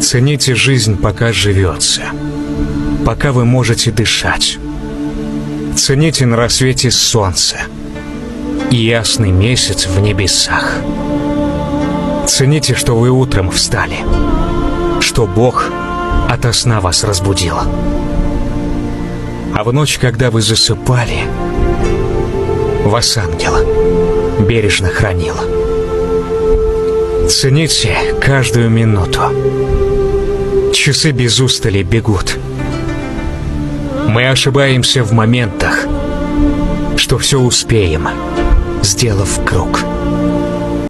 Цените жизнь, пока живется, пока вы можете дышать. Цените на рассвете солнце и ясный месяц в небесах. Цените, что вы утром встали, что Бог ото сна вас разбудил. А в ночь, когда вы засыпали, вас ангел бережно хранил. Цените каждую минуту. Часы без устали бегут. Мы ошибаемся в моментах, что все успеем, сделав круг.